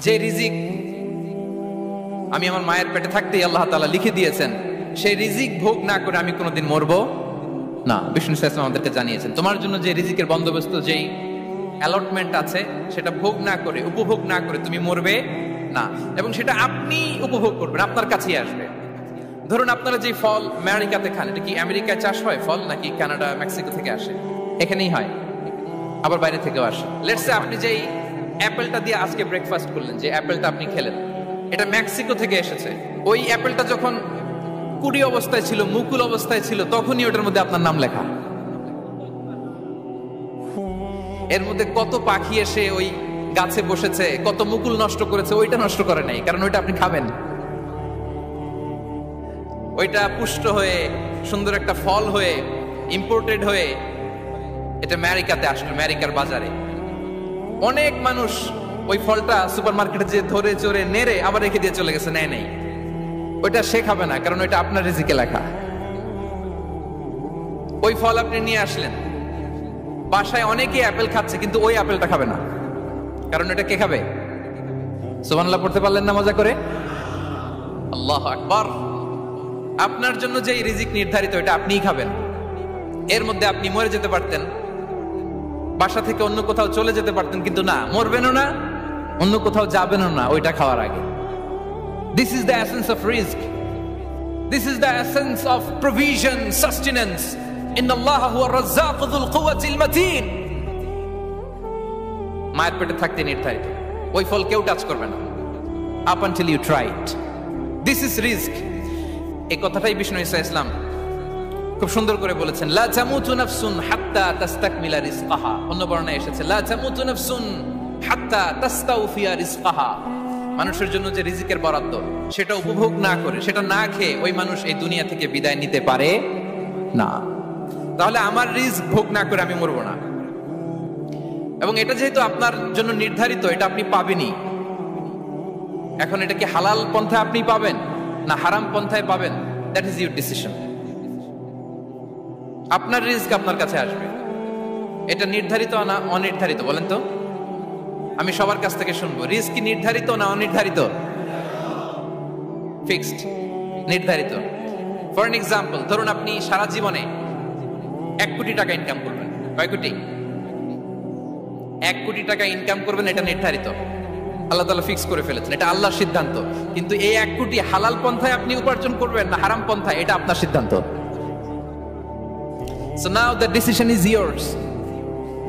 যে রিজিক আমি আমার মায়ের পেটে থাকতেই আল্লাহ তাআলা লিখে দিয়েছেন, সেই রিজিক ভোগ না করে আমি কোনোদিন মরবো না। বিষ্ণু সাল্লাল্লাহু আলাইহি ওয়াসাল্লাম আমাদেরকে জানিয়েছেন, তোমার জন্য যে রিজিকের বন্দোবস্ত, যেই অ্যালটমেন্ট আছে, সেটা ভোগ না করে, উপভোগ না করে তুমি মরবে না, এবং সেটা আপনি উপভোগ করবেন, আপনার কাছেই আসবে। ধরুন আপনারা যে ফল আমেরিকাতে খান, এটা কি আমেরিকায় চাষ হয় ফল, নাকি কানাডা মেক্সিকো থেকে আসে? এখানেই হয়, আবার বাইরে থেকেও আসে। লেটস সে আপনি যেই অ্যাপেলটা দিয়ে আজকে ব্রেকফাস্ট করলেন, যে অ্যাপেলটা আপনি খেলেন, এটা মেক্সিকো থেকে এসেছে। ওই অ্যাপেলটা যখন কুড়ি অবস্থায় ছিল, মুকুল অবস্থায় ছিল, তখনই ওটার মধ্যে আপনার নাম লেখা। এর মধ্যে কত পাখি এসে ওই গাছে বসেছে, কত মুকুল নষ্ট করেছে, ওইটা নষ্ট করে নাই, কারণ ওইটা আপনি খাবেন। ওইটা পুষ্ট হয়ে সুন্দর একটা ফল হয়ে ইম্পোর্টেড হয়ে এটা আমেরিকাতে আসলো, আমেরিকার বাজারে। অনেক মানুষ ওই ফলটা সুপারমার্কেটে যে ধরে চড়ে নেড়ে আবার রেখে দিয়ে চলে গেছে, নেয় নাই। ওইটা সে খাবে না, কারণ ওইটা আপনার রিজিকে লেখা। ওই ফল আপনি নিয়ে আসলেন, বাসায় অনেকে অ্যাপেল খাচ্ছে, কিন্তু ওই অ্যাপেলটা খাবে না, কারণ এটা কে খাবে? সুবহানাল্লাহ পড়তে পারলেন না মজা করে? আল্লাহু আকবার। আপনার জন্য যে রিজিক নির্ধারিত, এটা আপনিই খাবেন। এর মধ্যে আপনি মরে যেতে পারতেন, বাসা থেকে অন্য কোথাও চলে যেতে পারতেন, কিন্তু না, মরবেনও না, অন্য কোথাও যাবেনও না ওইটা খাওয়ার আগে। This is the essence of rizq. This is the essence of provision, sustenance. Inna Allah huwa ar-razzaq dhul quwwati al-matin. মায়ের পেটে থাকতে নির্ধারিত, ওই ফল কেউ টাচ করবে না up until you try it. This is rizq. এই কথাটাই বিষ্ণু ঈসা ইসলাম খুব সুন্দর করে বলেছেন, লা তামুতু নাফসুন হাত্তা তাস্তাকমিলা রিজকাহা। অন্য বর্ণনায় এসেছে লা তামুতু নাফসুন হাত্তা তাস্তাউফিয়া রিজকাহা। মানুষের জন্য যে রিজিকের বরাদ্দ, সেটা উপভোগ না করে, সেটা না খেয়ে ওই মানুষ এই দুনিয়া থেকে বিদায় নিতে পারে না। তাহলে আমার রিজিক ভোগ না করে আমি মরবো না, এবং এটা যেহেতু আপনার জন্য নির্ধারিত, এটা আপনি পাবেনই। এখন এটা কি হালাল পন্থায় আপনি পাবেন না হারাম পন্থায় পাবেন, দ্যাট ইজ ইউর ডিসিশন। আপনার রিজিক আপনার কাছে আসবে। এটা নির্ধারিত না অনির্ধারিত বলেন তো? আমি সবার কাছ থেকে শুনবো, রিজিক কি নির্ধারিত না অনির্ধারিত? ফিক্সড, নির্ধারিত। ফর এন এক্সাম্পল, ধরুন আপনি সারা জীবনে 1 কোটি টাকা ইনকাম করবেন। কয় কোটি? 1 কোটি টাকা ইনকাম করবেন, এটা নির্ধারিত, আল্লাহ তাআলা ফিক্স করে ফেলেছেন, এটা আল্লাহর সিদ্ধান্ত। কিন্তু এই 1 কোটি হালাল পন্থায় আপনি উপার্জন করবেন না হারাম পন্থায়, এটা আপনার সিদ্ধান্ত। So now the decision is yours.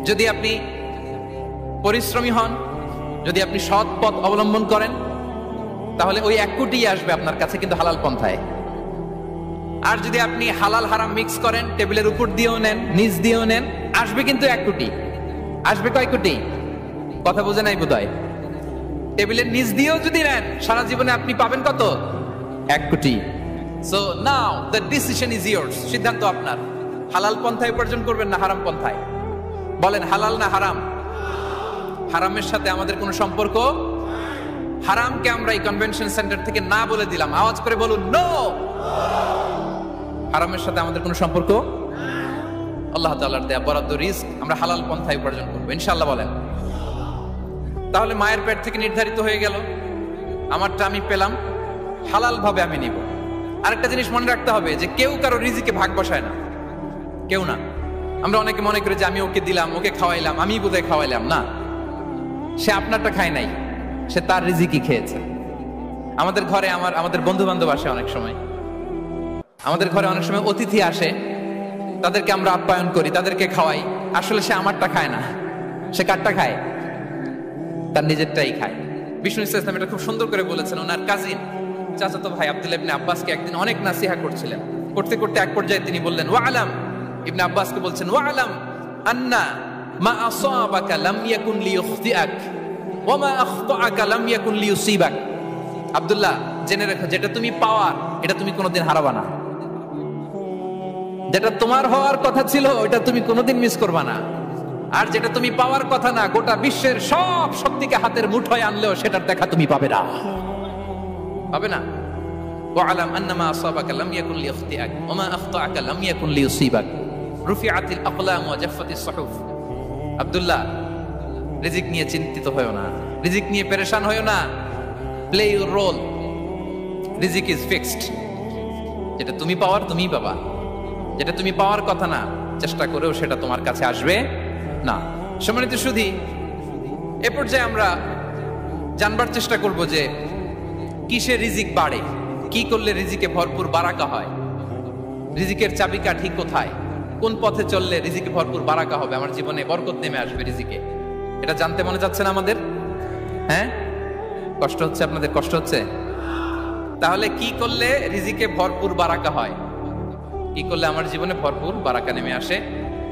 যদি আপনি পরিশ্রমী হন, যদি আপনি সৎ পথ অবলম্বন করেন, তাহলে ওই 1 কোটি আসবে আপনার কাছে, কিন্তু হালাল পন্থায়। আর যদি আপনি হালাল হারাম মিক্স করেন, টেবিলের উপর দিয়েও নেন, নিচ দিয়েও নেন, আসবে কিন্তু 1 কোটি। আসবে কয় কোটি? কথা বোঝে নাই বোধহয়। টেবিলের নিচ দিয়েও যদি নেন, সারা জীবনে আপনি পাবেন কত? 1 কোটি। So now the decision is yours. সিদ্ধান্ত আপনার। হালাল পন্থায় উপার্জন করবেন না হারাম পন্থায়? বলেন হালাল না হারাম? হারামের সাথে আমাদের কোনো সম্পর্ক? হারামকে আমরা এই কনভেনশন সেন্টার থেকে না বলে দিলাম, আওয়াজ করে বলুন নো। হারামের সাথে আমাদের কোনো সম্পর্ক? আল্লাহ তাআলার দেয়া বরাদ্দ রিজক আমরা হালাল পন্থায় উপার্জন করব ইনশাআল্লাহ। বলেন। তাহলে মায়ের পেট থেকে নির্ধারিত হয়ে গেল, আমারটা আমি পেলাম, হালাল ভাবে আমি নিব। আরেকটা জিনিস মনে রাখতে হবে যে কেউ কারো রিজিকে ভাগ বসায় না, কেউ না। আমরা অনেকে মনে করি যে আমি ওকে দিলাম, ওকে খাওয়াইলাম, আমি বোধহয় খাওয়াইলাম। না, সে আপনারটা খায় নাই, সে তার রিজিকই খেয়েছে। আমাদের ঘরে আমাদের বন্ধু বান্ধব আসে অনেক সময়, আমাদের ঘরে অনেক সময় অতিথি আসে, তাদেরকে আমরা আপ্যায়ন করি, তাদেরকে খাওয়াই। আসলে সে আমারটা খায় না, সে কারটা খায়? তার নিজেরটাই খায়। বিষ্ণু ইসলাম এটা খুব সুন্দর করে বলেছেন। ওনার কাজিন চাচাতো ভাই আব্দুল্লাহ ইবনে আব্বাসকে একদিন অনেক নাসিহা করছিলেন। করতে করতে এক পর্যায়ে তিনি বললেন, ওয়ালাম, ইবনে আব্বাসকে বলছেন, ওয়ালাম আন্না মা আসাবাকা লাম ইয়াকুন লিইখতিআক ওয়া মা আখতাআকা লাম ইয়াকুন লিইউসিবাক। আব্দুল্লাহ, জেনে রাখো, যেটা তুমি পাওয়ার এটা তুমি কোনোদিন হারাবা না। যেটা তোমার হওয়ার কথা ছিল ওটা তুমি কোনোদিন মিস করবা না। আর যেটা তুমি পাওয়ার কথা না, গোটা বিশ্বের সব শক্তিকে হাতের মুঠোয় আনলেও সেটার দেখা তুমি পাবে না, পাবে না। ওয়ালাম আন্নামা আসাবাকা লাম ইয়াকুন লিইখতিআক ওয়া মা আখতাআকা লাম ইয়াকুন লিইউসিবাক রুফিআতিল আকলাম ওয়া জাফফাতিস সুহুফ। আব্দুল্লাহ, রিজিক নিয়ে চিন্তিত হয়ো না। রিজিক নিয়ে পেরেশান হইও না, প্লে ইউর রোল। রিজিক ইজ ফিক্সড। যেটা তুমি পাওয়ার তুমিই পাবা, যেটা তুমি পাওয়ার কথা না চেষ্টা করেও সেটা তোমার কাছে আসবে না। সম্মানিত সুধী, এ পর্যায়ে আমরা জানবার চেষ্টা করব যে কিসে রিজিক বাড়ে, কি করলে রিজিকে ভরপুর বারাকা হয়, রিজিকের চাবিকাঠি কোথায়, কোন পথে চললে রিজিকে ভরপুর বারাকা হবে, আমার জীবনে বরকত নেমে আসবে রিজিকে। এটা জানতে মনে যাচ্ছে না আমাদের? হ্যাঁ, কষ্ট হচ্ছে আপনাদের? কষ্ট হচ্ছে? তাহলে কি করলে রিজিকে ভরপুর বারাকা হয়, কি করলে আমার জীবনে ভরপুর বারাকা নেমে আসে,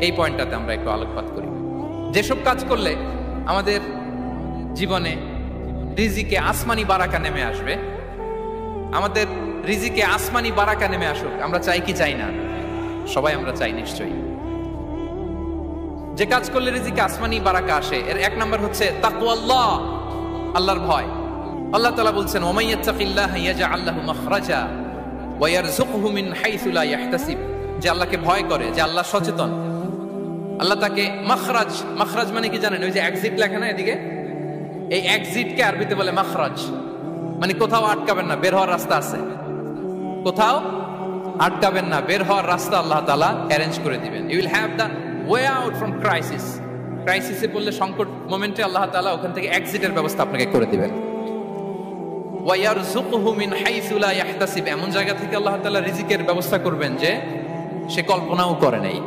এই পয়েন্টটাতে আমরা একটু আলোকপাত করি। যেসব কাজ করলে আমাদের জীবনে রিজিকে আসমানি বারাকা নেমে আসবে, আমাদের রিজিকে আসমানি বারাকা নেমে আসুক, আমরা চাই কি চাই না? সবাই আমরা চাই নিশ্চয়ই। যে কাজ করলে রিজিকে আসমানি বারাকা আসে, এর এক নাম্বার হচ্ছে তাকওয়াল্লাহ, আল্লাহর ভয়। আল্লাহ তাআলা বলছেন, ওয়া মাইয়াত্তাকিল্লাহা ইয়াজআল লাহু মাখরাজা ওয়া ইয়ারযুকহু মিন হাইসু লা ইয়াহতাসিব। যে আল্লাহকে ভয় করে, যে আল্লাহ সচেতন, আল্লাহ তাকে মাখরাজ, মাখরাজ মানে কি জানেন? ওই যে এক্সিট লেখা না এদিকে, এই এক্সিটকে আরবিতে বলে মাখরাজ, মানে কোথাও আটকাবেন না, বের হওয়ার রাস্তা আছে, কোথাও আটকাবেন না, বের হওয়ার রাস্তা আল্লাহ তাআলা অ্যারেঞ্জ করে দিবেন। You will have the way out from crisis. ক্রাইসিসে পড়লে, সংকট মোমেন্টে আল্লাহ তাআলা ওখান থেকে এক্সিটের ব্যবস্থা আপনাকে করে দিবেন। ওয়া ইয়ারযুকহু মিন হাইসু লা ইয়াহতাসিব, এমন জায়গা থেকে আল্লাহ তাআলা রিজিকের ব্যবস্থা করবেন যে সে কল্পনাও করে নাই।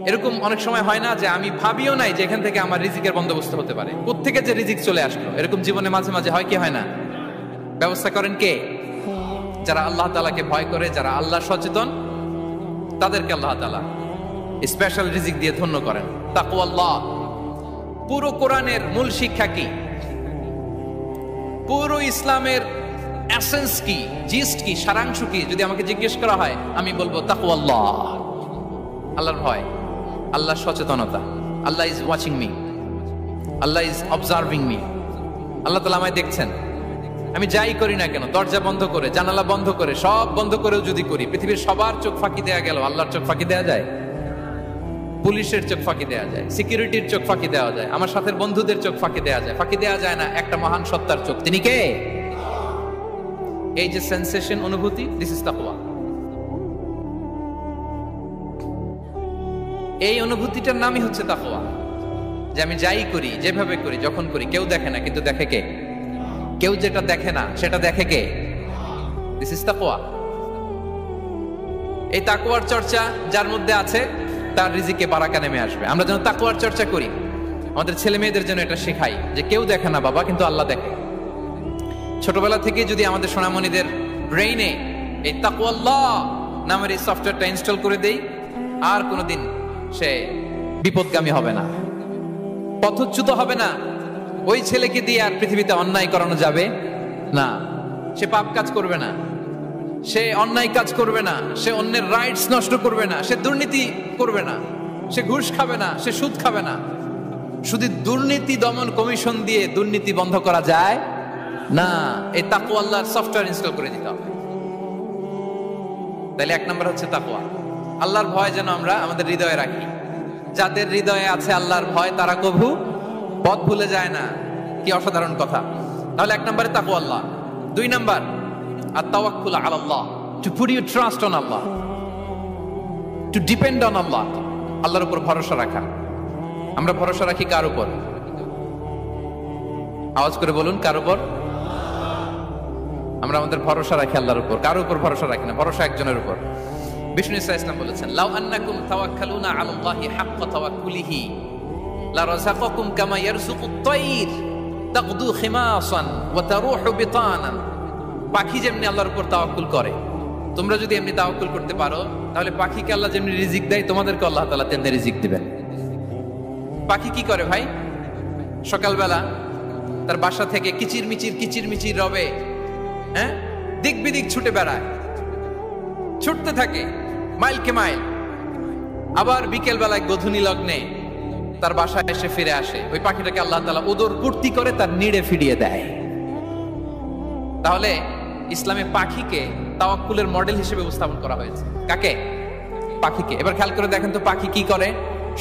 এরকম অনেক সময় হয় না যে আমি ভাবিও নাই যে এখান থেকে আমার রিজিকের বন্দোবস্ত হতে পারে, কোত্থেকে যে রিজিক চলে আসলো, এরকম জীবনে মাঝে মাঝে হয় কি হয় না? ব্যবস্থা করেন কে? যারা আল্লাহ তাআলাকে ভয় করে, যারা আল্লাহ সচেতন, তাদেরকে আল্লাহ তাআলা স্পেশাল রিজিক দিয়ে ধন্য করেন। তাকওয়াল্লাহ। পুরো কোরআনের মূল শিক্ষা কি, পুরো ইসলামের এসেন্স কি, জিস্ট কি, সারাংশ কি যদি আমাকে জিজ্ঞেস করা হয়, আমি বলবো তাকওয়াল্লাহ, আল্লাহর ভয়, আল্লাহর সচেতনতা। Allah is watching me, Allah is observing me. Allah তাআলা আমায় দেখছেন, আমি যাই করি না কেন, দরজা বন্ধ করে, জানালা বন্ধ করে, সব বন্ধ করেও যদি করি, পৃথিবীর সবার চোখ ফাঁকি দেয়া গেল, আল্লাহর চোখ ফাঁকি দেয়া যায়? পুলিশের চোখ ফাঁকি দেয়া যায়, সিকিউরিটির চোখ ফাঁকি দেওয়া যায়, আমার সাথে বন্ধুদের চোখ ফাঁকি দেয়া যায়, ফাঁকি দেয়া যায় না একটা মহান সত্তার চোখ। তিনি কে? এই যে সেন্সেশন, অনুভূতি, দিস ইজ তাকওয়া। এই অনুভূতিটার নামই হচ্ছে তাকওয়া, যে আমি যাই করি, যেভাবে করি, যখন করি, কেউ দেখে না কিন্তু দেখে কে? কেউ যেটা দেখে না সেটা দেখে কে? দিস ইজ তাকওয়া। এই তাকওয়ার চর্চা যার মধ্যে আছে, তার রিজিকে বারাকা নেমে আসবে। আমরা যেন তাকওয়ার চর্চা করি, আমাদের ছেলে মেয়েদের জন্য এটা শেখাই যে কেউ দেখে না বাবা, কিন্তু আল্লাহ দেখে। ছোটবেলা থেকে যদি আমাদের সোনামণিদের ব্রেইনে এই তাকওয়াল্লাহ নামের এই সফটওয়্যারটা ইনস্টল করে দেই, আর কোনোদিন সে বিপদগামী হবে না, পথচ্যুত হবে না। ওই ছেলেকে দিয়ে আর পৃথিবীতে অন্যায় করানো যাবে না, সে পাপ কাজ করবে না, সে অন্যায় কাজ করবে না, সে অন্যের রাইটস নষ্ট করবে না, সে দুর্নীতি করবে না, সে ঘুষ খাবে না, সে সুদ খাবে না। শুধু দুর্নীতি দমন কমিশন দিয়ে দুর্নীতি বন্ধ করা যায় না, এই তাকওয়া আল্লাহর সফটওয়্যার ইনস্টল করে দিতে হবে। তাহলে এক নাম্বার হচ্ছে তাকওয়া। আল্লাহর ভয় যেন আমরা আমাদের হৃদয়ে রাখি। যাদের হৃদয়ে আছে আল্লাহর ভয়, তারা কভু পথ ভুলে যায় না। কি অসাধারণ কথা! তাহলে এক নম্বরে তাকওয়া আল্লাহ। দুই নাম্বার আত-তাওয়াক্কুল আলা Allah, to put your trust on Allah, to depend on Allah. আল্লাহর উপর ভরসা রাখা। আমরা ভরসা রাখি কার উপর? আওয়াজ করে বলুন, কার উপর? আমরা আমাদের ভরসা রাখি আল্লাহর উপর, কার উপর ভরসা রাখি না, ভরসা একজনের উপর। বিষ্ণু ইসা ইসলাম বলেছেন, লাউ আন্নাকুম তাওয়াক্কালুনা আলাল্লাহি হাক্কা তাওয়াক্কুলিহি লা রাযাকাকুম কামা ইয়ারযুকুত তায়র তাকদু খিমাসান ওয়া তারুহু বিতানান। পাখি যেমনি আল্লাহর উপর তাওয়াক্কুল করে, তোমরা যদি এমনি তাওয়াক্কুল করতে পারো, তাহলে পাখিকে আল্লাহ যেমনি রিজিক দেয়, তোমাদেরকে আল্লাহ তাআলা তেমনি রিজিক দিবেন। পাখি কি করে ভাই? সকালবেলা তার বাসা থেকে কিচির মিচির রবে, হ্যাঁ, দিক বিদিক ছুটে বেড়ায়, ছুটতে থাকে মাইলকে মাইল। আবার বিকেল বেলায় গধূলি লগ্নে তার বাসায় এসে ফিরে আসে। ওই পাখিটাকে আল্লাহ তাআলা উদর পূর্তি করে তার নিড়ে ফিরিয়ে দেয়। তাহলে ইসলামে পাখিকে তাওয়াক্কুলের মডেল হিসেবে উপস্থাপন করা হয়েছে। কাকে? পাখিকে। এবার খেয়াল করে দেখেন তো, পাখি কি করে?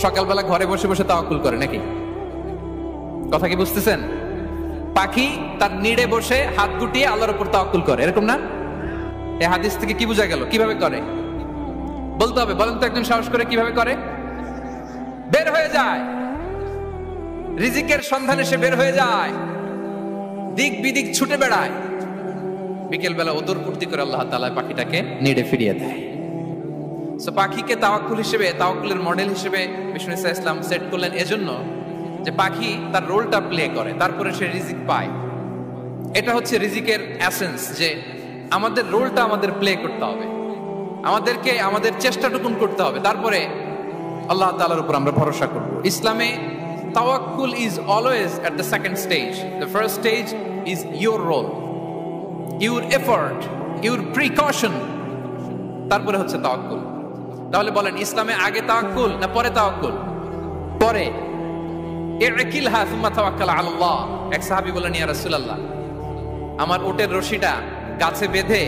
সকালবেলা ঘরে বসে বসে তাওয়াক্কুল করে নাকি? কথা কি বুঝতেছেন? পাখি তার নিড়ে বসে হাত গুটিয়ে আল্লাহর উপর তাওয়াক্কুল করে, এরকম না? এই হাদিস থেকে কি বোঝা গেল? কিভাবে করে বলতে হবে, বলেন তো একজন সাহস করে কিভাবে করে? বের হয়ে যায়, রিজিকের সন্ধানে সে বের হয়ে যায়, দিক বিদিক ছুটে বেড়ায়, বিকেল বেলা ওদর পূর্তি করে আল্লাহ তাআলা পাখিটাকে নিড়ে ফিরিয়ে দেয়। সো পাখিকে তাওয়াক্কুল হিসেবে, তাওয়াক্কুলের মডেল হিসেবে বিষ্ণু ইসা ইসলাম সেট করলেন এজন্য যে পাখি তার রোলটা প্লে করে, তারপরে সে রিজিক পায়। এটা হচ্ছে রিজিকের এসেন্স, যে আমাদের রোলটা আমাদের প্লে করতে হবে, আমাদেরকে আমাদের চেষ্টাটুকুন করতে হবে, তারপরে আল্লাহ তাআলার উপর আমরা ভরসা করব। ইসলামে তাওয়াক্কুল is always at the second stage. The first stage is your role, your effort, your precaution, তারপরে হচ্ছে তাওয়াক্কুল। তাহলে বলেন, ইসলামে আগে তাওয়াক্কুল না পরে তাওয়াক্কুল? পরে। ইকিলহা সুম্মা তাওয়াক্কাল আলাল্লাহ। এক সাহাবী বললেন, ইয়া রাসূলুল্লাহ, আমার উটের রশিটা গাছে বেঁধে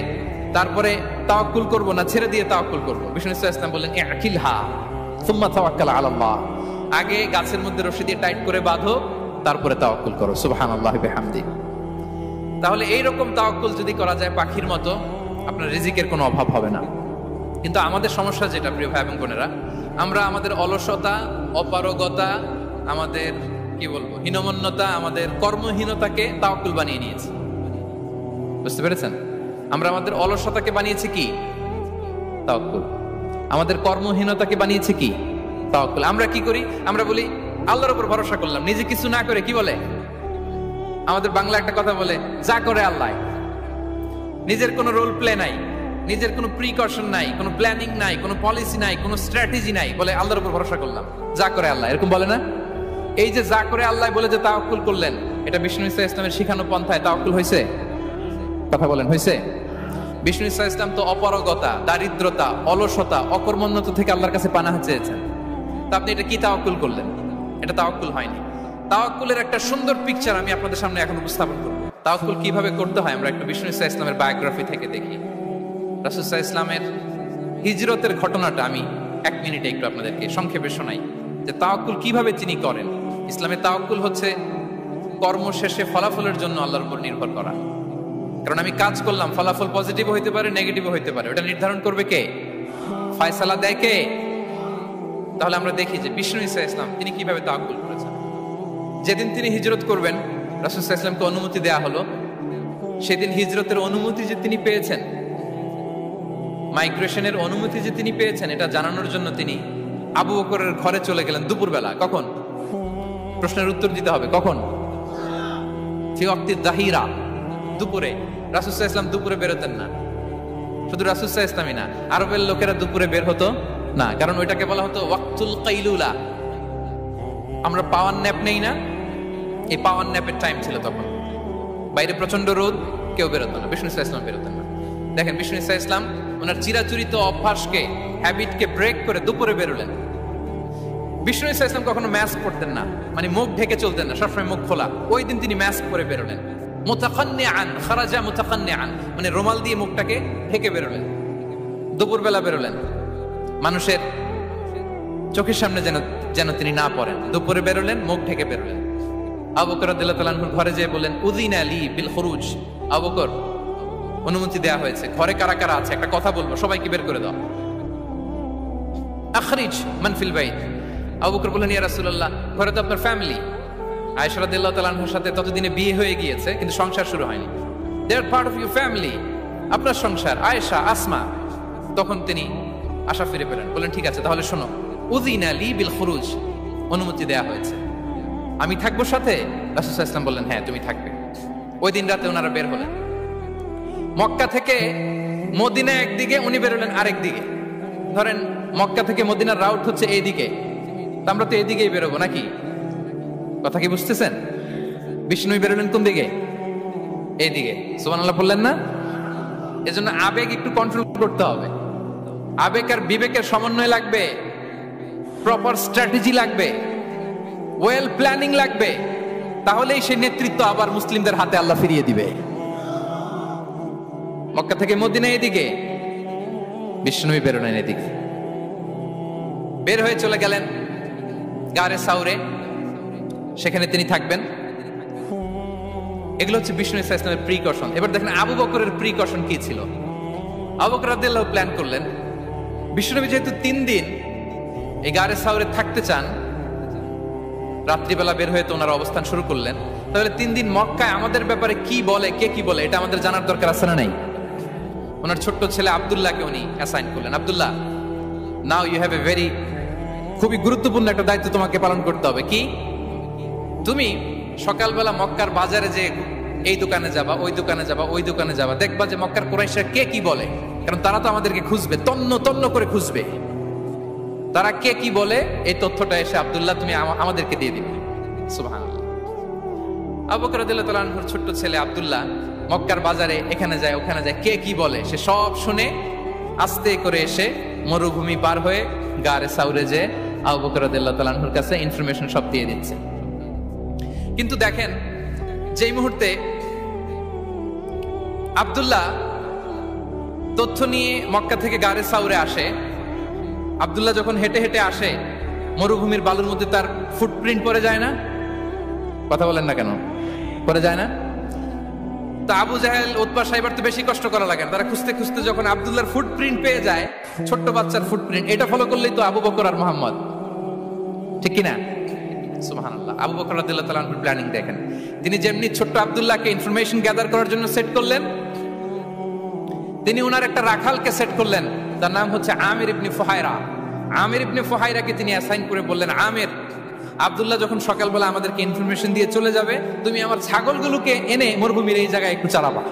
তারপরে তাওয়াক্কুল করব না ছেড়ে দিয়ে তাওয়াক্কুল করব? বিষ্ণু ইসলাম বললেন, ইকিলহা সুম্মা তাওয়াক্কাল আলাল্লাহ। আগে গাছের মধ্যে রশি দিয়ে টাইট করে বাঁধো, তারপরে তাওয়াক্কুল করো। সুবহানাল্লাহি বিহামদি। তাহলে এইরকম তাওয়াক্কুল যদি করা যায় পাখির মতো, আপনার রিজিকের কোনো অভাব হবে না। কিন্তু আমাদের সমস্যা যেটা, প্রিয় ভাই এবং বোনেরা, আমরা আমাদের অলসতা, অপারগতা, আমাদের কি বলবো হীনমন্যতা, আমাদের কর্মহীনতাকে তাওয়াক্কুল বানিয়ে নিয়েছি। বুঝতে পেরেছেন? আমরা আমাদের অলসতাকে বানিয়েছি কি? তাওয়াক্কুল। আমাদের কর্মহীনতাকে বানিয়েছি কি? তাওয়াক্কুল। আমরা কি করি? আমরা বলি আল্লাহর উপর ভরসা করলাম, নিজে কিছু না করে। কি বলে আমাদের বাংলা একটা কথা বলে, যা করে আল্লাহ। নিজের কোনো রোল প্লে নাই, নিজের কোনো প্রিকশন নাই, কোনো প্ল্যানিং নাই, কোনো পলিসি নাই, কোনো স্ট্র্যাটেজি নাই, বলে আল্লাহর উপর ভরসা করলাম, যা করে আল্লাহ। এরকম বলে না? এই যে যা করে আল্লাহ বলে যে তাওয়াক্কুল করলেন, এটা বিষ্ণু ইসা ইসলামের শিখানো পন্থায় তাওয়াক্কুল হয়েছে? কথা বলেন, হয়েছে? বিষ্ণু ইসা ইসলাম তো অপারগতা, দারিদ্রতা, অলসতা, অকর্মণ্যতা থেকে আল্লাহর কাছে পানাহ চেয়েছেন। তা আপনি এটা কি তাওয়াক্কুল করলেন? এটা তাওয়াক্কুল হয়নি। তাওয়াক্কুলের একটা সুন্দর পিকচার আমি আপনাদের সামনে এখন উপস্থাপন করব। তাওয়াক্কুল কিভাবে করতে হয় আমরা একটু বিষ্ণু ইসা ইসলামের বায়োগ্রাফি থেকে দেখি। রাসূল সাল্লাল্লাহু আলাইহি ওয়াসাল্লামের হিজরতের ঘটনাটা আমি 1 মিনিটে একটু আপনাদেরকে সংক্ষেপে শোনাই, যে তাওয়াক্কুল কিভাবে তিনি করেন। ইসলামে তাওয়াক্কুল হচ্ছে কর্ম শেষে ফলাফলের জন্য আল্লাহর উপর নির্ভর করা। কারণ আমি কাজ করলাম, ফলাফল পজিটিভ হইতে পারে, নেগেটিভ হইতে পারে, ওটা নির্ধারণ করবে কে? ফয়সালা দেয় কে? তাহলে আমরা দেখি যে বিষ্ণু ইসা ইসলাম তিনি কিভাবে তাওয়াক্কুল করেছেন। যেদিন তিনি হিজরত করবেন, রাসূল সাল্লাল্লাহু আলাইহি ওয়াসাল্লামকে অনুমতি দেয়া হলো, সেদিন হিজরতের অনুমতি যে তিনি পেয়েছেন, মাইগ্রেশনের অনুমতি যে তিনি পেয়েছেন, এটা জানানোর জন্য তিনি আবু বকরের ঘরে চলে গেলেন দুপুরবেলা। কখন? প্রশ্নের উত্তর দিতে হবে, কখন? ফি ওয়াক্তিদ যাহিরা, দুপুরে। রাসূল সাল্লাল্লাহু আলাইহি ওয়াসাল্লাম দুপুরে বেরোতেন না। শুধু রাসূল সাল্লাল্লাহু আলাইহি ওয়াসাল্লামই না, আরবের লোকেরা দুপুরে বের হতো না, কারণ ওইটাকে বলা হতো ওয়াক্তুল কাইলুলা। আমরা পাওয়ার ন্যাপ নেই না, এই পাওয়ার ন্যাপের টাইম ছিল তখন। বাইরে প্রচন্ড রোদ, কেউ বেরোতো না, বিষ্ণু ইসা ইসলাম বেরোতেন না। দেখেন, বিষ্ণু ইসা ইসলাম ওনার চিরাচরিত অভ্যাসকে, হ্যাবিটকে ব্রেক করে দুপুরে বেরোলেন। বিষ্ণু ইসা ইসলাম কখনো মাস্ক পরতেন না, মানে মুখ ঢেকে চলতেন না, সবসময় মুখ খোলা। ওই দিন তিনি মাস্ক পরে বেরোলেন। মুতাকান্নিআন, খারাজা মুতাকান্নিআন, মানে রুমাল দিয়ে মুখটাকে ঢেকে বেরোলেন। দুপুরবেলা বেরোলেন, মানুষের চোখের সামনে যেন তিনি না পড়েন। দুপুরে বেরোলেন, মুখ ঢেকে বেরোলেন। আবু বকর রাদিয়াল্লাহু তাআলা আনহুর ঘরে যেয়ে বলেন, উযিনা লি বিল খুরুজ। আবু বকর, অনুমতি দেয়া হয়েছে, ঘরে কারা কারা আছে একটা কথা বলবো, সবাইকে বের করে দাও। আখরিজ মান ফিল বাইত। আবু বকর বললেন, ইয়া রাসূলুল্লাহ, ঘরে তো আপনার ফ্যামিলি। আয়েশা রাদিয়াল্লাহু তাআলা আনহার সাথে ততদিনে বিয়ে হয়ে গিয়েছে, কিন্তু সংসার শুরু হয়নি। দে আর পার্ট অফ ইউর ফ্যামিলি, আপনার সংসার, আয়েশা, আসমা। তখন তিনি আশা ফিরে পেলেন, বললেন, ঠিক আছে, তাহলে শোনো, উযিনা লি বিল খুরুজ, অনুমতি দেয়া হয়েছে, আমি থাকবো সাথে? রাসূল সাল্লাল্লাহু আলাইহি ওয়াসাল্লাম বললেন, হ্যাঁ, তুমি থাকবে। ওই দিন রাতে ওনারা বের হলেন। মক্কা থেকে মদিনা একদিকে, উনি বেরোলেন আরেক দিকে। ধরেন মক্কা থেকে মদিনার রাউট হচ্ছে এইদিকে, তা আমরা তো এইদিকেই বেরোবো নাকি? কথা কি বুঝতেছেন? বিষ্ণু বেরোলেন কোন দিকে? এইদিকে। সুবহানাল্লাহ বললেন না? এজন্য আবেগ একটু কন্ট্রোল করতে হবে। আবেগ আর বিবেকের সমন্বয় লাগবে, প্রপার স্ট্র্যাটেজি লাগবে, ওয়েল প্ল্যানিং লাগবে, তাহলেই সেই নেতৃত্ব আবার মুসলিমদের হাতে আল্লাহ ফিরিয়ে দিবে। মক্কা থেকে মদিনা এদিকে, বিষ্ণুই বেরোলেন এদিকে। বের হয়ে চলে গেলেন গারে সাউরে, সেখানে তিনি থাকবেন। এগুলো হচ্ছে বিষ্ণু ইসা ইসলামের প্রিকশন। এবার দেখেন আবু বকরের প্রিকশন কি ছিল। আবু বকর রাদিয়াল্লাহু প্ল্যান করলেন, বিশ্বনবী যেহেতু 3 দিন এই গারে সাউরে থাকতে চান, রাত্রিবেলা বের হয়ে তো ওনার অবস্থান শুরু করলেন, তাহলে 3 দিন মক্কায় আমাদের ব্যাপারে কি বলে, কে কি বলে, এটা আমাদের জানার দরকার আছে না নাই? ওনার ছোট্ট ছেলে আব্দুল্লাহকে উনি অ্যাসাইন করলেন, Abdullah, now you have a very, খুবই গুরুত্বপূর্ণ একটা দায়িত্ব তোমাকে পালন করতে হবে। কি? তুমি সকালবেলা মক্কার বাজারে যে এই দোকানে যাবা, ওই দোকানে যাবা, ওই দোকানে যাবা, দেখবা যে মক্কার কুরাইশরা কে কি বলে, কারণ তারা তো আমাদেরকে খুঁজবে, তন্ন তন্ন করে খুঁজবে, তারা কে কি বলে এই তথ্যটা এসে আব্দুল্লাহ তুমি আমাদেরকে দিয়ে দিবে। সুবহানাল্লাহ। আবু বকর রাদিয়াল্লাহু তাআলা আনহুর ছোট্ট ছেলে আব্দুল্লাহ মক্কার বাজারে এখানে যায় ওখানে যায়, কে কি বলে সে সব শুনে আস্তে করে এসে মরুভূমি পার হয়ে গারে সাউরে যে আবু বকর রাদিয়াল্লাহু তাআলা আনহুর কাছে ইনফরমেশন সব দিয়ে দিচ্ছে। কিন্তু দেখেন, যেই মুহূর্তে আব্দুল্লাহ তথ্য নিয়ে মক্কা থেকে গারে সাউরে আসে, আব্দুল্লাহ যখন হেঁটে হেঁটে আসে, মরুভূমির বালুর মধ্যে তার ফুটপ্রিন্ট পড়ে যায় না? কথা বলেন না কেন? পড়ে যায় না? তো আবু জাহেল, উতবা সাইবার তো বেশি কষ্ট করা লাগে না, তারা খুঁজতে খুঁজতে যখন আব্দুল্লাহর ফুটপ্রিন্ট পেয়ে যায়, ছোট্ট বাচ্চার ফুটপ্রিন্ট, এটা ফলো করলেই তো আবু বকর আর মুহাম্মদ, ঠিক কিনা? সুবহানাল্লাহ। আবু বকর রাদিয়াল্লাহু তাআলা আনহুর প্ল্যানিং দেখেন, তিনি যেমনি ছোট্ট আব্দুল্লাহকে ইনফরমেশন গ্যাদার করার জন্য সেট করলেন, তিনি ওনার একটা রাখালকে সেট করলেন, তার নাম হচ্ছে আমির ইবনে ফুহায়রা। আমির ইবনে ফুহায়রাকে তিনি অ্যাসাইন করে বললেন, আমির, আব্দুল্লাহ যখন সকালবেলা আমাদেরকে ইনফরমেশন দিয়ে চলে যাবে, তুমি আমার ছাগলগুলোকে এনে মরুভূমির এই জায়গায় একটু চালাবা,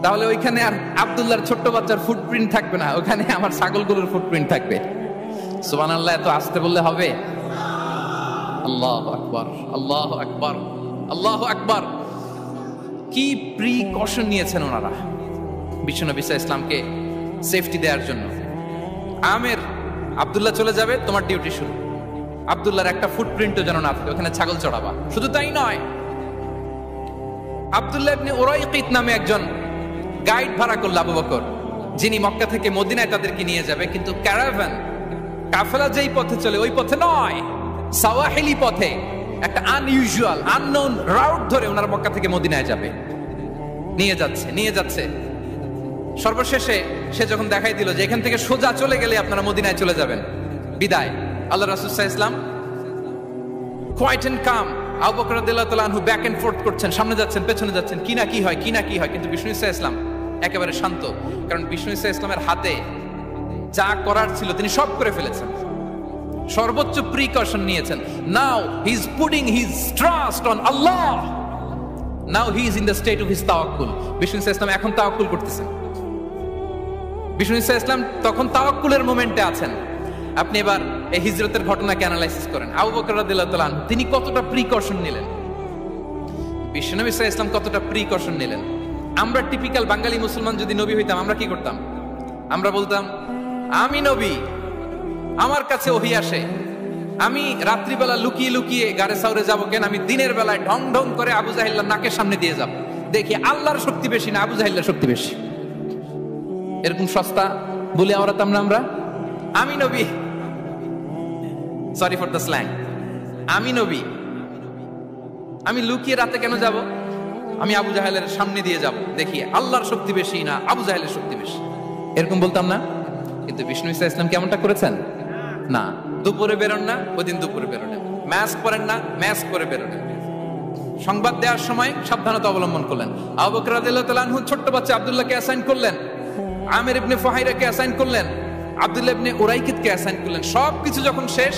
তাহলে ওইখানে আর আব্দুল্লাহর ছোট্ট বাচ্চার ফুটপ্রিন্ট থাকবে না, ওখানে আমার ছাগলগুলোর ফুটপ্রিন্ট থাকবে। সুবহানাল্লাহ। এত আসতে বললে হবে? আল্লাহু আকবার, আল্লাহু আকবার, আল্লাহু আকবার। কি প্রিকশন নিয়েছেন ওনারা বিশ্বনবী সাল্লাল্লাহু আলাইহি ইসলামকে সেফটি দেওয়ার জন্য। আমের, আব্দুল্লাহ চলে যাবে, তোমার ডিউটি শুরু, আব্দুল্লাহর একটা ফুটপ্রিন্টও যেন না থাকে, ওখানে ছাগল চড়াবা। শুধু তাই নয়, আব্দুল্লাহ ইবনে উরাইকিত নামে একজন গাইড ভাড়া করল আবু বকর, যিনি মক্কা থেকে মদিনায় তাদেরকে নিয়ে যাবে, কিন্তু ক্যারাভান, কাফেলা যেই পথে চলে ওই পথে নয়, সাওয়াহিলি পথে, একটা আনইউজুয়াল আননোন রাউট ধরে ওনার মক্কা থেকে মদিনায় যাবে। নিয়ে যাচ্ছে সর্বশেষে সে যখন দেখাই দিল যে এখান থেকে সোজা চলে গেলে আপনারা মদিনায় চলে যাবেন, বিদায়। আল্লাহ রাসূল সাল্লাল্লাহু আলাইহি ওয়াসাল্লাম কোয়াইট এন্ড কাম, আবু বকর রাদিয়াল্লাহু তাআলা আনহু ব্যাক এন্ড ফোর্থ করছেন, সামনে যাচ্ছেন, পেছনে যাচ্ছেন, কি না কি হয়, কিন্তু বিষ্ণু সাল্লাল্লাহু আলাইহি ওয়াসাল্লাম একেবারে শান্ত, কারণ বিষ্ণু সাল্লাল্লাহু আলাইহি ওয়াসাল্লামের হাতে যা করার ছিল তিনি সব করে ফেলেছেন, সর্বোচ্চ প্রিকশন নিয়েছেন। Now he is putting his trust on Allah, now he is in the state of his তাওয়াক্কুল। বিষ্ণু সাল্লাল্লাহু আলাইহি ওয়াসাল্লাম এখন তাওয়াক্কুল করতেছেন, বিষ্ণু সাল্লাল্লাহু আলাইহি ওয়াসাল্লাম তখন তাওয়াক্কুলের মোমেন্টে আছেন। আপনি এবার এই হিজরতের ঘটনাকে অ্যানালাইসিস করেন, আবু বকর রাদিয়াল্লাহু তাআলা আনহু তিনি কতটা প্রিকশন নিলেন, বিশ্বনবী সাল্লাল্লাহু আলাইহি ওয়াসাল্লাম কতটা প্রিকশন নিলেন। আমরা টিপিক্যাল বাঙালি মুসলমান যদি নবী হইতাম, আমরা কি করতাম? আমরা বলতাম, আমি নবী, আমার কাছে ওহী আসে, আমি রাত্রিবেলা লুকিয়ে লুকিয়ে গারে সাউরে যাব কেন, আমি দিনের বেলায় ঢং ঢং করে আবু জাহিল্লার নাকের সামনে দিয়ে যাব, দেখি আল্লাহর শক্তি বেশি না আবু জাহিল্লার শক্তি বেশি। এরকম সস্তা বলে আমরাতাম না আমরা, আমি নবী, সরি ফর দ্য স্ল্যাং, আমি নবী, আমি লুকিয়ে রাতে কেন যাব, আমি আবু জাহেলের সামনে দিয়ে যাব, দেখি আল্লাহর শক্তি বেশি না আবু জাহেলের শক্তি বেশি, এরকম বলতাম না? কিন্তু বিষ্ণু ইসা ইসলাম কেমনটা করেছেন? না, দুপুরে বেরোন না, ওই দিন দুপুরে বেরোলেন, মাস্ক পরেন না, মাস্ক পরে বেরোলেন, সংবাদ দেওয়ার সময় সাবধানতা অবলম্বন করলেন। আবু বকর রাদিয়াল্লাহু তাআলা আনহু ছোট্ট বাচ্চা আব্দুল্লাহকে অ্যাসাইন করলেন, আমির ইবনে ফুহাইরাকে অ্যাসাইন করলেন, আব্দুল্লাহ ইবনে উরাইকিতকে অ্যাসাইন করলেন। সবকিছু যখন শেষ,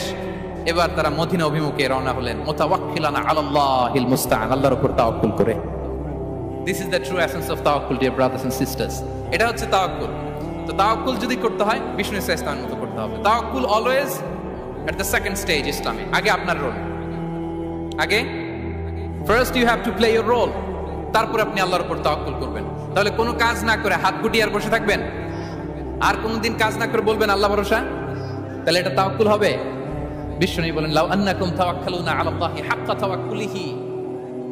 এবার তারা মদিনা অভিমুখে রওনা হলেন, মুতাওয়াক্কিলানা আলাল্লাহিল মুস্তাআন, আল্লাহর উপর তাওয়াক্কুল করে। This is the true essence of তাওয়াক্কুল, ডিয়ার ব্রাদার্স এন্ড সিস্টার্স। এটা হচ্ছে তাওয়াক্কুল। তো তাওয়াক্কুল যদি করতে হয় বিষ্ণু ইসা ইসলামের মতো করতে হবে। তাওয়াক্কুল always at the second stage ইসলামে। আগে আপনার রোল, আগে first you have to play your role, তারপর আপনি আল্লাহর উপর তাওয়াক্কুল করবেন। তাহলে কোনো কাজ না করে হাত গুটিয়ে আর বসে থাকবেন, আর কোনদিন কাজ না করে বলবেন আল্লাহ ভরসা, তাহলে এটা তাওয়াক্কুল হবে? বিশ্বনবী বলেন, লাউ আন্নাকুম তাওয়াক্কালুনা আলাল্লাহি হাক্কা তাওয়াক্কুলিহি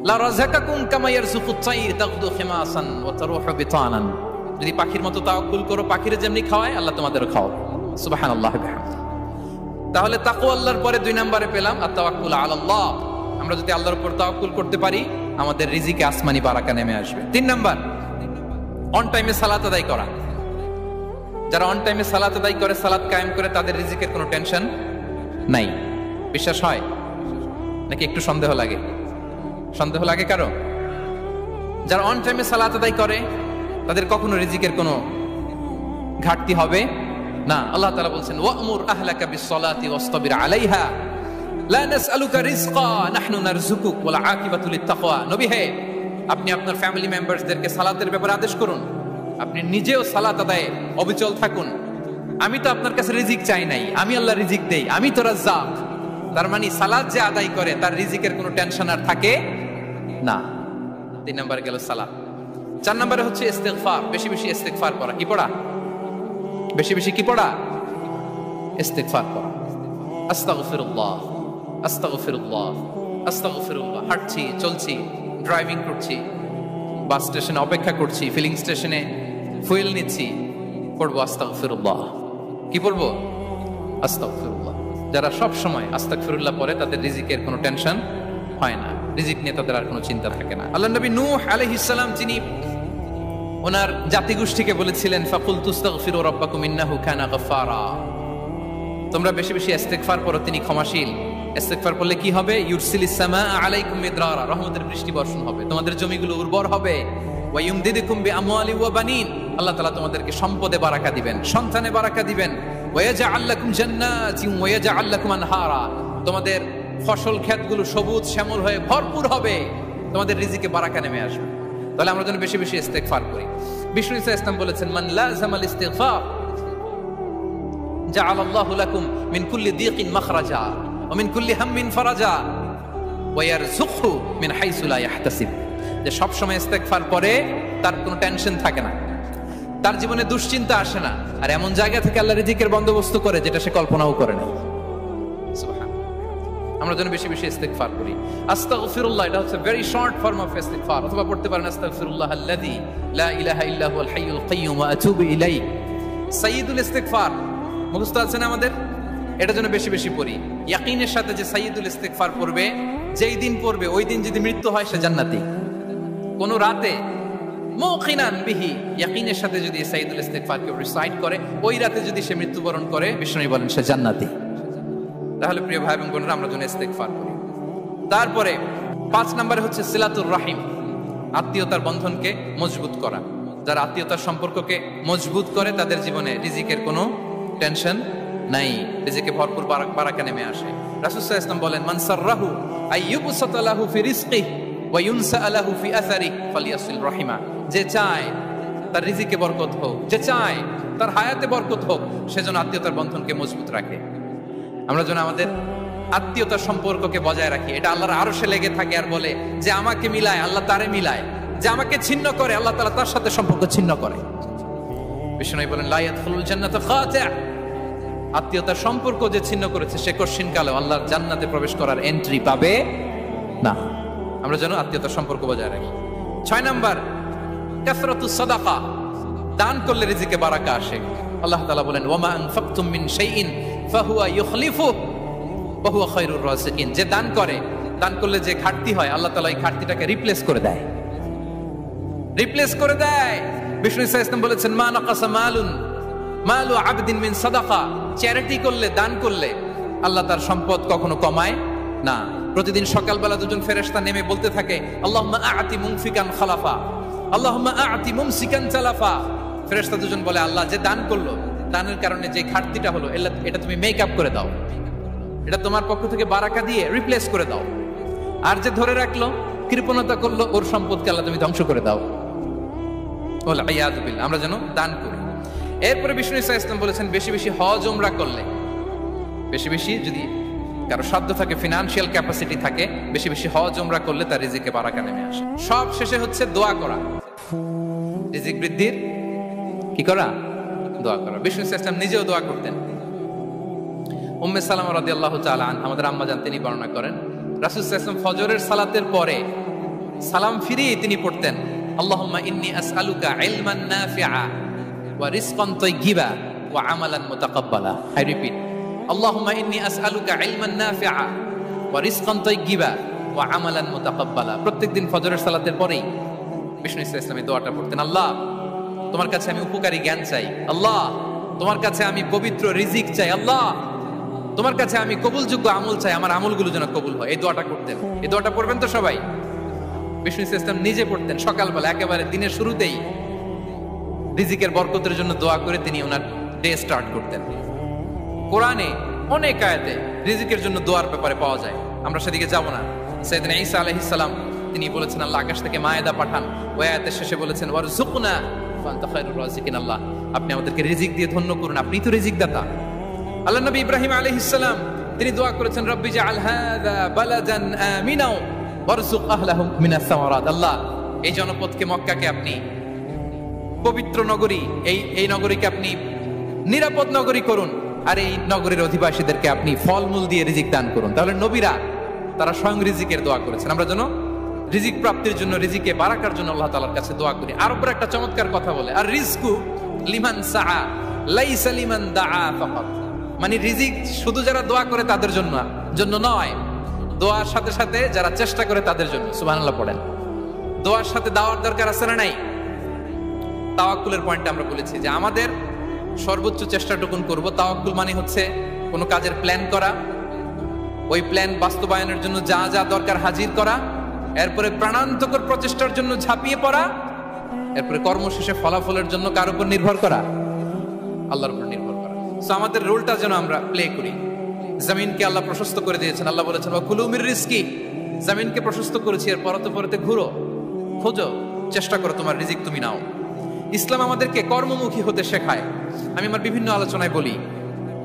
লা রাযাকাকুম কামা ইয়ারযুকুত তায়র তাগদু খিমাসান ওয়া তারুহু বিতানান। যদি পাখির মতো তাওয়াক্কুল করো, পাখিরে যেমনি খাওয়ায় আল্লাহ তোমাদেরও খাওয়াবে। সুবহানাল্লাহ বিহামদিহি। তাহলে তাকওয়া আল্লাহর পরে 2 নম্বরে পেলাম আত তাওয়াক্কুল আলাল্লাহ। আমরা যদি আল্লাহর উপর তাওয়াক্কুল করতে পারি, আমাদের রিজিকে আসমানি বারাকা নেমে আসবে। 3 নাম্বার, অন টাইমে সালাত আদায় করা। যারা অন টাইমে সালাত আদায় করে, সালাত কায়েম করে, তাদের রিজিকের কোনো টেনশন নাই। বিশ্বাস হয় নাকি একটু সন্দেহ লাগে? সন্দেহ লাগে কারো? যারা অন টাইমে সালাত আদায় করে তাদের কখনো রিজিকের কোনো ঘাটতি হবে না। আল্লাহ তাআলা বলছেন, ওয়া'মুর আহলাকা বিস-সালাতি ওয়াসতাবির আলাইহা লা নাসআলুকা রিজকা নাহনু নারযুকুক ওয়াল আকিবাতু লিত-তাকওয়া। নবী হে, আপনি আপনার ফ্যামিলি মেম্বারসদেরকে সালাতের ব্যাপারে আদেশ করুন, আপনি নিজেও সালাত আদায়ে অবিচল থাকুন। আমি তো আপনার কাছে রিজিক চাই নাই, আমি আল্লাহ রিজিক দেই, আমি তো রাজ্জাক। তার মানে সালাত যে আদায় করে তার রিজিকের কোনো টেনশন আর থাকে না। 3 নাম্বার গেল সালাত। 4 নম্বরে হচ্ছে ইস্তিগফার, বেশি বেশি ইস্তিগফার করা। কি পড়া? বেশি বেশি কি পড়া? ইস্তিগফার করা। আস্তাগফিরুল্লাহ, আস্তাগফিরুল্লাহ, আস্তাগফিরুল্লাহ। হাঁটছি, চলছি, ড্রাইভিং করছি, বাস স্টেশনে অপেক্ষা করছি, ফিলিং স্টেশনে ফুয়েল নিচ্ছি, পড়বো আস্তাগফিরুল্লাহ। কি পড়বো? আস্তাগফিরুল্লাহ। যারা সব সময় আস্তাগফিরুল্লাহ পড়ে তাদের রিজিকের কোনো টেনশন হয় না, রিজিক নিয়ে তাদের আর কোনো চিন্তা থাকে না। আল্লাহ নবী নূহ আলাইহিস সালাম, যিনি ওনার জাতিগোষ্ঠীকে বলেছিলেন, ফাকুলতু আস্তাগফিরু রাব্বাকুম ইন্নাহু কানা গাফফারা, তোমরা বেশি বেশি ইস্তিগফার করো, তিনি ক্ষমাশীল। ইস্তিগফার করলে কি হবে? ইউরসিলিস সামাআ আলাইকুম মিদরারা, রহমতের বৃষ্টি বর্ষণ হবে, তোমাদের জমিগুলো উর্বর হবে। ওয়া ইউমদিদুকুম বিআমওয়ালি ওয়া বানিন, আল্লাহ তাআলা তোমাদেরকে সম্পদে বারাকা দিবেন, সন্তানে বারাকা দিবেন। ওয়া ইয়াজআল লাকুম জান্নাতিন ওয়া ইয়াজআল লাকুম আনহারা, তোমাদের ফসল ক্ষেতগুলো সবুজ শ্যামল হয়ে ভরপুর হবে, তোমাদের রিজিকে বারাকা নেমে আসবে। তাহলে আমরা যেন বেশি বেশি ইস্তিগফার করি। বিষ্ণু ইসা ইসলাম বলেছেন, মান লাযামাল ইস্তিগফার জাআলাল্লাহু লাকুম মিন কুল্লি দীকিন মাখরাজা ওয়া মিন কুল্লি হাম্মিন ফারাজা ওয়া ইয়ারযুকহু মিন হাইসু লা ইয়াহতাসিব। যে সব সময় ইস্তিগফার করে তার কোনো টেনশন থাকে না, তার জীবনে দুশ্চিন্তা আসে না, আর এমন জায়গা থেকে আল্লাহ রিজিকের বন্দোবস্ত করে যেটা সে কল্পনাও করে না। আমরা যেন বেশি বেশি ইস্তিগফার করি। আস্তাগফিরুল্লাহ, এটা হচ্ছে ভেরি শর্ট ফর্ম অফ ইস্তিগফার। অথবা পড়তে পারেন আস্তাগফিরুল্লাহ আল্লাযী লা ইলাহা ইল্লা হুয়াল হাইয়ুল কাইয়্যুম ওয়া আতুবু ইলাইহি। সাইয়্যিদুল ইস্তিগফার মুখস্থ আছে না আমাদের? এটা যেন বেশি বেশি পড়ি। ইয়াকিনের সাথে যে সাইয়্যিদুল ইস্তিগফার পড়বে, যেই দিন পড়বে ওই দিন যদি মৃত্যু হয় সে জান্নাতি। কোন রাতে মুকিনান বিহি, ইয়াকিনের সাথে যদি সাইয়্যিদুল ইস্তিগফার কে রিসাইট করে, ওই রাতে যদি সে মৃত্যুবরণ করে, বিষ্ণু বলেন সে জান্নাতি। তাহলে প্রিয় ভাই এবং বোনেরা, আমরা যেন ইস্তিগফার করি। তারপরে 5 নম্বরে হচ্ছে সিলাতুর রাহিম, আত্মীয়তার বন্ধনকে মজবুত করা। যারা আত্মীয়তার সম্পর্ককে মজবুত করে তাদের জীবনে রিজিকের কোনো টেনশন নাই, রিজিকে ভরপুর বারাকা নেমে আসে। রাসূল সাল্লাল্লাহু আলাইহি ওয়াসাল্লাম বলেন, মান সাররাহু আইয়ুবসাতা লাহু ফি রিজকিহি ওয়া ইউনসা লাহু ফি আসারিহি ফালিয়াসিল রাহিমা। যে চায় তার রিজিকে বরকত হোক, যে চায় তার হায়াতে বরকত হোক, সেজন্য আত্মীয়তার বন্ধনকে মজবুত রাখে। আমরা যেন আমাদের আত্মীয়তার সম্পর্ককে বজায় রাখি। এটা আল্লাহর আরশে লেগে থাকে আর বলে যে আমাকে মিলায় আল্লাহ তারে মিলায়, যে আমাকে ছিন্ন করে আল্লাহ তাআলা তার সাথে সম্পর্ক ছিন্ন করে। বিষ্ণু বলেন, লা ইয়াদখুলুল জান্নাতা খাতি', আত্মীয়তার সম্পর্ক যে ছিন্ন করেছে সে কঠিন কালে আল্লাহর জান্নাতে প্রবেশ করার এন্ট্রি পাবে না। আমরা যেন আত্মীয়তার সম্পর্ক বজায় রাখি। 6 নাম্বার, কাসরাতুস সাদাকা, দান করলে রিজিকে বারাকা আসে। আল্লাহ তাআলা বলেন, ওয়ামা আনফাকতুম মিন শাইইন ফাহুয়া ইউখলিফু ওয়া হুয়া খায়রুর রাযিকিন। যে দান করে, দান করলে যে ঘাটতি হয় আল্লাহ তাআলা এই ঘাটতিটাকে রিপ্লেস করে দেয়, রিপ্লেস করে দেয়। বিষ্ণু ইসলাম বলেছেন, মা নাকাসা মালুন মালু আবদিন মিন সাদাকা, চ্যারিটি করলে, দান করলে আল্লাহ তার সম্পদ কখনো কমায় না। প্রতিদিন সকালবেলা দুজন ফেরেশতা নেমে বলতে থাকে, আল্লাহুম্মা আ'তি মুনফিকান খালাফা, আল্লাহুম্মা আ'তি মুমসিকান চালাফা। ফেরেশতা দুজন বলে, আল্লাহ যে দান করলো, দানের কারণে যে ঘাটতিটা হলো এটা তুমি মেক আপ করে দাও, এটা তোমার পক্ষ থেকে বারাকা দিয়ে রিপ্লেস করে দাও। আর যে ধরে রাখলো, কৃপণতা করলো, ওর সম্পদকে আল্লাহ তুমি ধ্বংস করে দাও। ওয়াল ইয়াযু বিল্লাহ। আমরা যেন দান করি। এরপরে বিষ্ণু ইসলাম বলেছেন, বেশি বেশি হজ উমরা করলে, বেশি বেশি যদি কারো সাধ্য থাকে, ফিনান্সিয়াল ক্যাপাসিটি থাকে, বেশি বেশি হজ উমরা করলে তার রিজিকে বারাকা নেমে আসে। সব শেষে হচ্ছে দোয়া করা, রিজিক বৃদ্ধির কি করা? দোয়া করা। বিষ্ণু ইসলাম নিজেও দোয়া করতেন। উম্মে সালামা রাদিয়াল্লাহু তাআলা আনহা, আমাদের আম্মা জান, তিনি বর্ণনা করেন, রাসূল সাল্লাল্লাহু আলাইহি ওয়াসাল্লাম ফজরের সালাতের পরে সালাম ফিরিয়ে তিনি পড়তেন, আল্লাহুম্মা ইন্নী আসআলুকা ইলমান নাফিআ ওয়া রিজকান তাইয়্যিবা ওয়া আমালান মুতাকাব্বালা। আই রিপিট, আল্লাহুম্মা ইন্নী আসআলুকা ইলমান নাফিআ ওয়া রিজকান তাইয়্যিবা ওয়া আমালান মুতাকাব্বালা। প্রত্যেকদিন ফজরের সালাতের পরেই বিষ্ণু ইসলাম এই দোয়াটা পড়তেন, আল্লাহ তোমার কাছে আমি উপকারী জ্ঞান চাই, আল্লাহ তোমার কাছে আমি পবিত্র রিজিক চাই, আল্লাহ তোমার কাছে আমি কবুলযোগ্য আমল চাই, আমার আমলগুলো যেন কবুল হয়। এই দোয়াটা করতেন। এই দোয়াটা পড়বেন তো সবাই। বিষ্ণু ইসলাম নিজে পড়তেন সকালবেলা, একেবারে দিনের শুরুতেই রিজিকের বরকতের জন্য দোয়া করে তিনি ওনার ডে স্টার্ট করতেন। কোরআনে অনেক আয়াতে রিজিকের জন্য দোয়ার ব্যাপারে পাওয়া যায়, আমরা সেদিকে যাব না। সাইয়েদনা ঈসা আলাইহিস সালাম তিনি বলেছেন আল্লাহ আকাশ থেকে মায়েদা পাঠান, ওই আয়াতের শেষে বলেছেন ওয়ারযুকনা ফাআনতা খায়রুর রাযিকিন, আল্লাহ আপনি আমাদেরকে রিজিক দিয়ে ধন্য করুন, আপনি তো রিজিক দাতা। আল্লাহ নবী ইব্রাহিম আলাইহিস সালাম তিনি দোয়া করেছেন রব্বি জাআল হাযা বালাদান আমিনা ওয়ারযুক আহলাহু মিনাস সামারাত, আল্লাহ এই জনপদকে মক্কাকে আপনি পবিত্র নগরী, এই নগরীকে আপনি নিরাপদ নগরী করুন, আর এই নগরীর অধিবাসীদেরকে আপনি ফলমূল দিয়ে রিজিক দান করুন। তাহলে নবীরা তারা স্বয়ং রিজিকের দোয়া করেছেন। আমরা যেন রিজিক প্রাপ্তির জন্য, রিজিকে বারাকার জন্য আল্লাহ তাআলার কাছে দোয়া করি। আর উপর একটা চমৎকার কথা বলে, আর রিজকু লিমান সাআ লাইসা লিমান দাআ ফাকাত, মানে রিজিক শুধু যারা দোয়া করে তাদের জন্য নয়, দোয়ার সাথে সাথে যারা চেষ্টা করে তাদের জন্য। সুবহানাল্লাহ পড়েন। দোয়ার সাথে দাওয়ার দরকার আছে না নাই? তাওয়াক্কুলের পয়েন্টে আমরা বলেছি যে আমাদের সর্বোচ্চ চেষ্টাটুকুন করব। তাওয়াক্কুল মানে হচ্ছে কোনো কাজের প্ল্যান করা, ওই প্ল্যান বাস্তবায়নের জন্য যা যা দরকার হাজির করা, এরপরে প্রাণান্তকর প্রচেষ্টার জন্য ঝাঁপিয়ে পড়া, এরপরে কর্মশেষে ফলাফলের জন্য কার উপর নির্ভর করা? আল্লাহর উপর নির্ভর করা। সো আমাদের রোলটা যেন আমরা প্লে করি। জমিনকে আল্লাহ প্রশস্ত করে দিয়েছেন, আল্লাহ বলেছেন ওয়া কুলু মির রিজকি, জমিনকে প্রশস্ত করেছি, এর পরতে পরতে ঘুরো, খোঁজো, চেষ্টা করো তোমার রিজিক তুমি নাও। ইসলাম আমাদেরকে কর্মমুখী হতে শেখায়। আমি আমার বিভিন্ন আলোচনায় বলি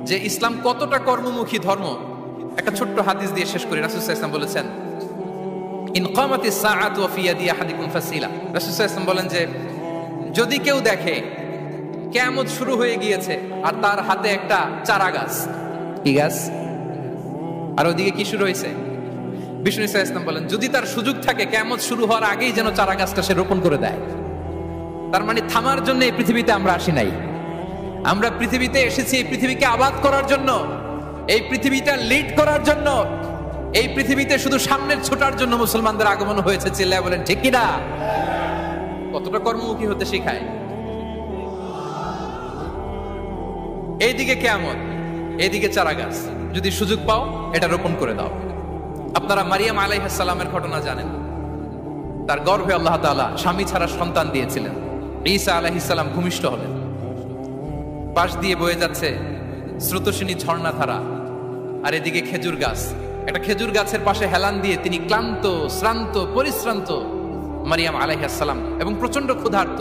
যে ইসলাম কতটা কর্মমুখী ধর্ম। একটা ছোট্ট হাদিস দিয়ে শেষ করি। রাসূল সাল্লাল্লাহু আলাইহি ওয়াসাল্লাম বলেছেন ইন কামাতিস সাআতু ওয়া ফি ইয়াদি আহাদিকুম ফাসিলা। রাসূল সাল্লাল্লাহু আলাইহি ওয়াসাল্লাম বলেন যে যদি কেউ দেখে কিয়ামত শুরু হয়ে গিয়েছে আর তার হাতে একটা চারা গাছ, কি গাছ? আর ওদিকে কি শুরু হয়েছে? বিষ্ণু সাল্লাল্লাহু আলাইহি ওয়াসাল্লাম বলেন যদি তার সুযোগ থাকে কিয়ামত শুরু হওয়ার আগেই যেন চারা গাছটা সে রোপণ করে দেয়। তার মানে থামার জন্য এই পৃথিবীতে আমরা আসি নাই, আমরা পৃথিবীতে এসেছি এই পৃথিবীকে আবাদ করার জন্য, এই পৃথিবীটা লিড করার জন্য, এই পৃথিবীতে শুধু সামনের ছোটার জন্য মুসলমানদের আগমন হয়েছে। চিল্লায় বলেন ঠিক কিনা? কতটা কর্মমুখী হতে শেখায়। এইদিকে কিয়ামত, এইদিকে চারা গাছ, যদি সুযোগ পাও এটা রোপণ করে দাও। আপনারা মারিয়াম আলাইহিস সালামের ঘটনা জানেন। তার গর্ভে আল্লাহ তাআলা স্বামী ছাড়া সন্তান দিয়েছিলেন। ঈসা আলাইহিস সালাম ভূমিষ্ঠ হলেন। পাশ দিয়ে বয়ে যাচ্ছে স্রোতস্বিনী ঝর্ণা ধারা, আর এদিকে খেজুর গাছ। একটা খেজুর গাছের পাশে হেলান দিয়ে তিনি ক্লান্ত, শ্রান্ত, পরিশ্রান্ত মারিয়াম আলাইহিস সালাম, এবং প্রচন্ড ক্ষুধার্ত।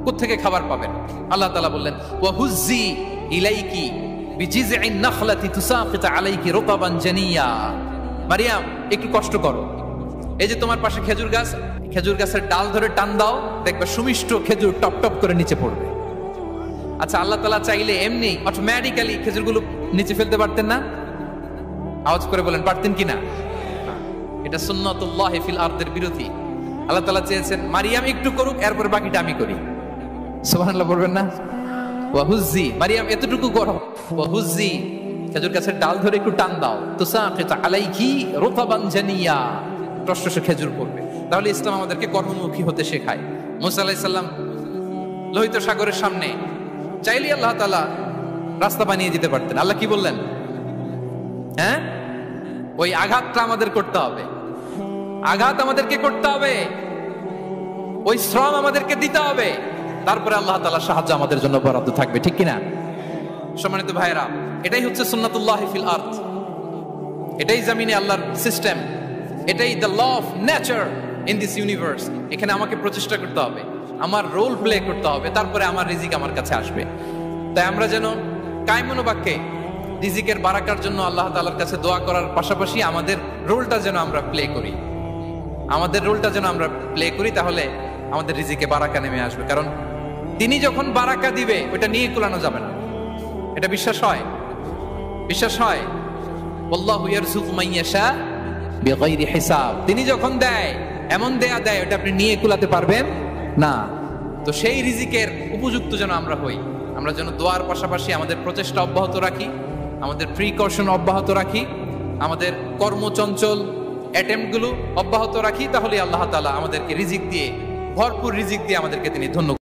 কোত্থেকে খাবার পাবেন? আল্লাহ তাআলা বললেন ওয়া হুজ্জি ইলাইকি বিজিযইন নাখলাতি তুসাকিত আলাইকি রুতাবান জানিয়া। মারিয়াম একটু কষ্ট করো, এই যে তোমার পাশে খেজুর গাছ, খেজুর গাছের ডাল ধরে টান দাও, দেখবে সুমিষ্ট খেজুর টপ টপ করে নিচে পড়বে। আচ্ছা, আল্লাহ তাআলা চাইলে এমনি অটোমেটিক্যালি খেজুরগুলো নিচে ফেলতে পারতেন না? আওয়াজ করে বলেন পারতেন কিনা? এটা সুন্নাতুল্লাহ ফিল আরদের বিরোধী। আল্লাহ তাআলা চেয়েছেন মারিয়াম একটু করুক, এরপর বাকিটা আমি করি। সুবহানাল্লাহ বলবেন না? ওয়া হুজ্জি, মারিয়াম এতটুকু করো, ওয়া হুজ্জি খেজুর গাছের ডাল ধরে একটু টান দাও, তুসাকিত আলাইকি রুতাবান জানিয়া, টসটসে খেজুর পড়বে। তাহলে ইসলাম আমাদেরকে কর্মমুখী হতে শেখায়। মুসা আলাইহিস সালাম লোহিত সাগরের সামনে চাইলে আল্লাহ তাআলা রাস্তা বানিয়ে দিতে পারতেন। আল্লাহ কি বললেন? হ্যাঁ, ওই আঘাতটা আমাদের করতে হবে, আঘাত আমাদেরকে করতে হবে, ওই শ্রম আমাদেরকে দিতে হবে, তারপরে আল্লাহ তাআলার সাহায্য আমাদের জন্য বরাদ্দ থাকবে। ঠিক কিনা? সম্মানিত ভাইরা, এটাই হচ্ছে সুন্নাতুল্লাহ ফিল আরদ, এটাই জমিনে আল্লাহর সিস্টেম, এটাই the law of nature in this universe. এখানে আমাকে প্রচেষ্টা করতে হবে, আমার রোল প্লে করতে হবে, তারপরে আমার রিজিক আমার কাছে আসবে। তাই আমরা যেন কায়মনো বাক্যে রিজিকের বারাকার জন্য আল্লাহ তাআলার কাছে দোয়া করার পাশাপাশি আমাদের রোলটা যেন আমরা প্লে করি, আমাদের রোলটা যেন আমরা প্লে করি, তাহলে আমাদের রিজিকে বারাকা নেমে আসবে। কারণ তিনি যখন বারাকা দিবে ওটা নিয়ে কুলানো যাবে না। এটা বিশ্বাস হয়? বিশ্বাস হয়? আল্লাহু ইয়ারযুকু মান ইয়াশা বিগাইরি হিসাব। তিনি যখন দেয় এমন দেয়া দেয় ওটা আপনি নিয়ে কুলাতে পারবেন না। তো সেই রিজিকের উপযুক্ত যেন আমরা হই, আমরা যেন দোয়ার পাশাপাশি আমাদের প্রচেষ্টা অব্যাহত রাখি, আমাদের প্রিকশন অব্যাহত রাখি, আমাদের কর্মচঞ্চল অ্যাটেম্প্ট গুলো অব্যাহত রাখি, তাহলে আল্লাহ তাআলা আমাদেরকে রিজিক দিয়ে, ভরপুর রিজিক দিয়ে আমাদেরকে তিনি ধন্য